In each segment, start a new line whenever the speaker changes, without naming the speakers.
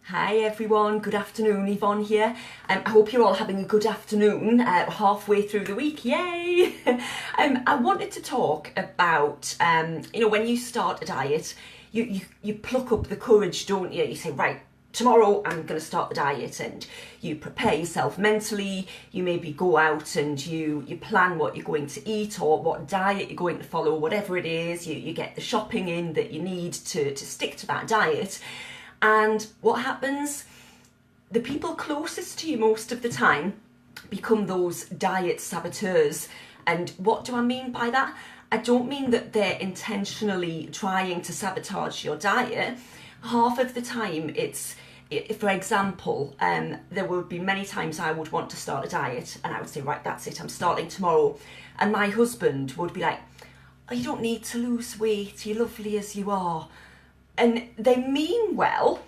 Hi everyone, good afternoon, Yvonne here. I hope you're all having a good afternoon, halfway through the week, yay! I wanted to talk about, when you start a diet, you pluck up the courage, don't you? You say, right, tomorrow I'm going to start the diet, and you prepare yourself mentally. You maybe go out and you plan what you're going to eat or what diet you're going to follow, whatever it is. You get the shopping in that you need to stick to that diet. And what happens? The people closest to you most of the time become those diet saboteurs. And what do I mean by that? I don't mean that they're intentionally trying to sabotage your diet. Half of the time for example, there would be many times I would want to start a diet and I would say, right, that's it, I'm starting tomorrow. And my husband would be like, oh, you don't need to lose weight, you're lovely as you are. And they mean well,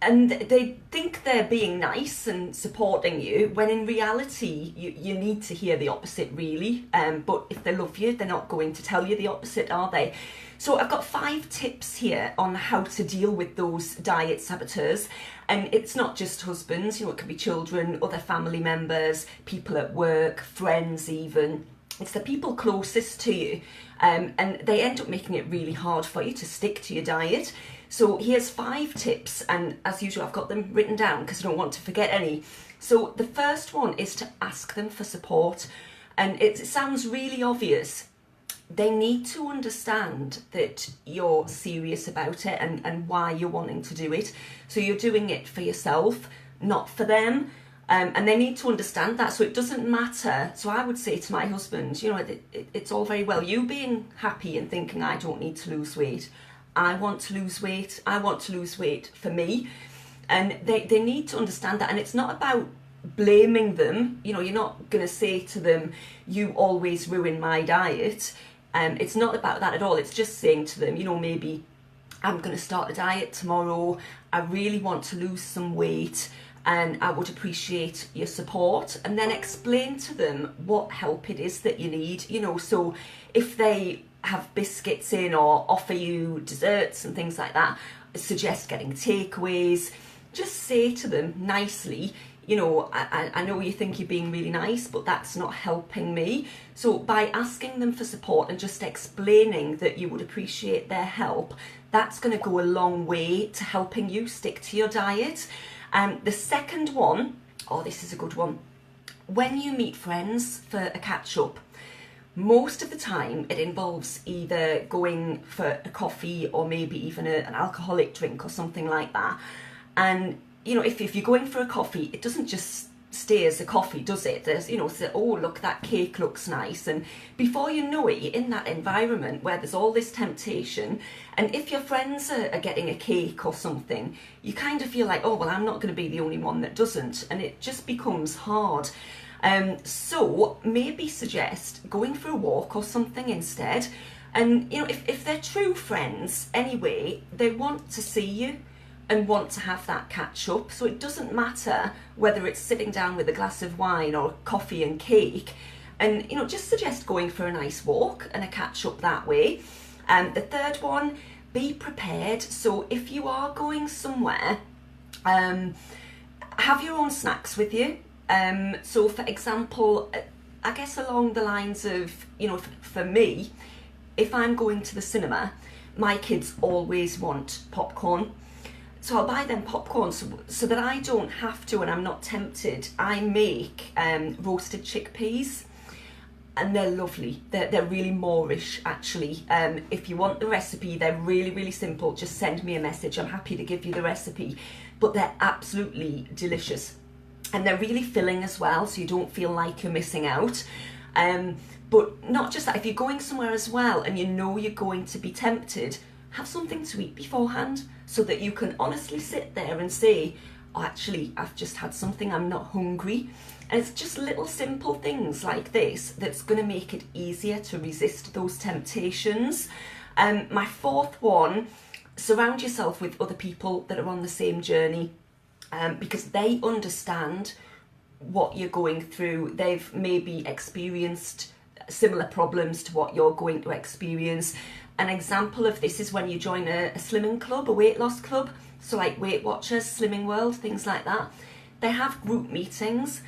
and they think they're being nice and supporting you, when in reality you need to hear the opposite, really. But if they love you, they're not going to tell you the opposite, are they? So I've got 5 tips here on how to deal with those diet saboteurs. And it's not just husbands, it can be children, other family members, people at work, friends even. It's the people closest to you, and they end up making it really hard for you to stick to your diet. So here's 5 tips, and as usual I've got them written down because I don't want to forget any. So the first one is to ask them for support, and it sounds really obvious. They need to understand that you're serious about it and why you're wanting to do it. So you're doing it for yourself, not for them. And they need to understand that, so it doesn't matter. So I would say to my husband, it's all very well you being happy and thinking I don't need to lose weight. I want to lose weight. I want to lose weight for me. And they need to understand that. And it's not about blaming them. You're not going to say to them, you always ruin my diet. It's not about that at all. It's just saying to them, maybe I'm going to start a diet tomorrow. I really want to lose some weight, and I would appreciate your support. And then explain to them what help it is that you need. So if they have biscuits in or offer you desserts and things like that, suggest getting takeaways. Just say to them nicely, I know you think you're being really nice, but that's not helping me. So by asking them for support and just explaining that you would appreciate their help, that's going to go a long way to helping you stick to your diet. The second one, this is a good one. When you meet friends for a catch-up, most of the time it involves either going for a coffee or maybe even an alcoholic drink or something like that. And if you're going for a coffee, it doesn't just stay as a coffee, does it? There's, say, oh, look, that cake looks nice. And before you know it, you're in that environment where there's all this temptation. And if your friends are getting a cake or something, you kind of feel like, oh, well, I'm not going to be the only one that doesn't. And it just becomes hard. So maybe suggest going for a walk or something instead. And, if they're true friends anyway, they want to see you and want to have that catch up. So it doesn't matter whether it's sitting down with a glass of wine or coffee and cake. And, just suggest going for a nice walk and a catch up that way. The third one, be prepared. So if you are going somewhere, have your own snacks with you. So for example, I guess along the lines of, for me, if I'm going to the cinema, my kids always want popcorn. So I'll buy them popcorn so that I don't have to, and I'm not tempted. I make roasted chickpeas, and they're lovely. They're really Moorish, actually. If you want the recipe, they're really, really simple. Just send me a message. I'm happy to give you the recipe. But they're absolutely delicious. And they're really filling as well, so you don't feel like you're missing out. But not just that, if you're going somewhere as well and you're going to be tempted, have something to eat beforehand so that you can honestly sit there and say, oh, actually, I've just had something, I'm not hungry. And it's just little simple things like this that's going to make it easier to resist those temptations. My fourth one, surround yourself with other people that are on the same journey. Because they understand what you're going through. They've maybe experienced similar problems to what you're going to experience. An example of this is when you join a slimming club, a weight loss club. so like Weight Watchers, Slimming World, things like that. They have group meetings,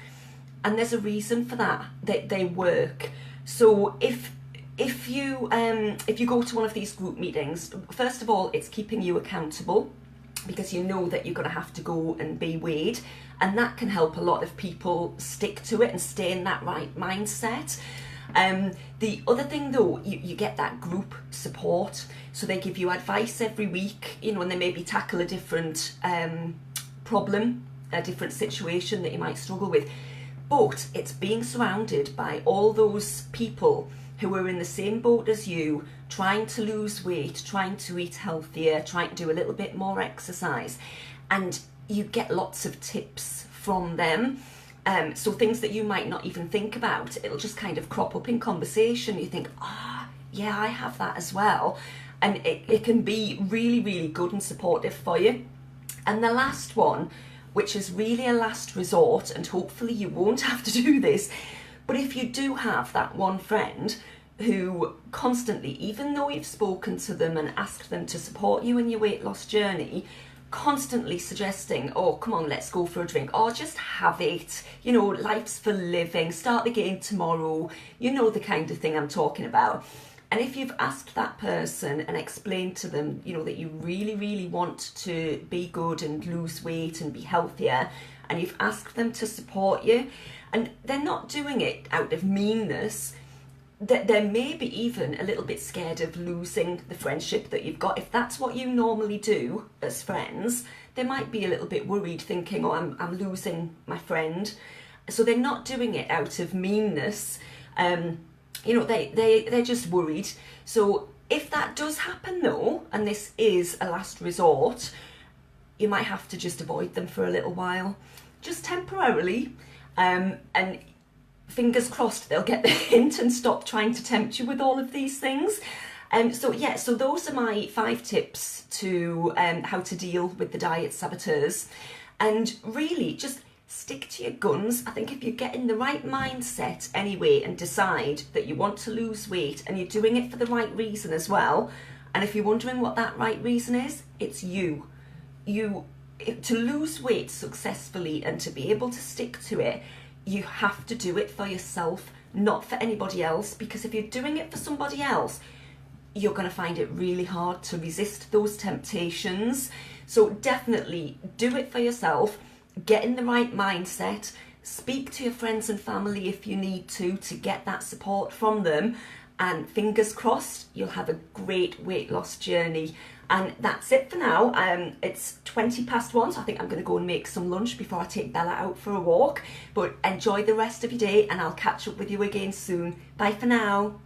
and there's a reason for that. They work. So if you go to one of these group meetings, first of all, it's keeping you accountable, because you know that you're going to have to go and be weighed, and that can help a lot of people stick to it and stay in that right mindset. The other thing though, you get that group support, so they give you advice every week, you know, and they maybe tackle a different problem, a different situation that you might struggle with. But it's being surrounded by all those people who are in the same boat as you, trying to lose weight, trying to eat healthier, trying to do a little bit more exercise. And you get lots of tips from them. So things that you might not even think about, it'll just kind of crop up in conversation. You think, yeah, I have that as well. And it can be really, really good and supportive for you. And the last one, which is really a last resort, and hopefully you won't have to do this, but if you do have that one friend who constantly, even though you've spoken to them and asked them to support you in your weight loss journey, constantly suggesting, oh, come on, let's go for a drink, or just have it, you know, life's for living, start the game tomorrow, you know, the kind of thing I'm talking about. And if you've asked that person and explained to them, you know, that you really, really want to be good and lose weight and be healthier, and you've asked them to support you, and they're not doing it out of meanness, that they're maybe even a little bit scared of losing the friendship that you've got. If that's what you normally do as friends, they might be a little bit worried, thinking, oh, I'm losing my friend. So they're not doing it out of meanness. You know, they're just worried. So if that does happen though, and this is a last resort, you might have to just avoid them for a little while, just temporarily. And fingers crossed they'll get the hint and stop trying to tempt you with all of these things. So those are my 5 tips to how to deal with the diet saboteurs. And really just stick to your guns. I think if you get in the right mindset anyway and decide that you want to lose weight, and you're doing it for the right reason as well, and if you're wondering what that right reason is, it's you. To lose weight successfully and to be able to stick to it, you have to do it for yourself, not for anybody else, because if you're doing it for somebody else, you're going to find it really hard to resist those temptations. So definitely do it for yourself, get in the right mindset, speak to your friends and family if you need to get that support from them, and fingers crossed you'll have a great weight loss journey. And that's it for now. It's 1:20, so I think I'm going to go and make some lunch before I take Bella out for a walk. But enjoy the rest of your day, and I'll catch up with you again soon. Bye for now.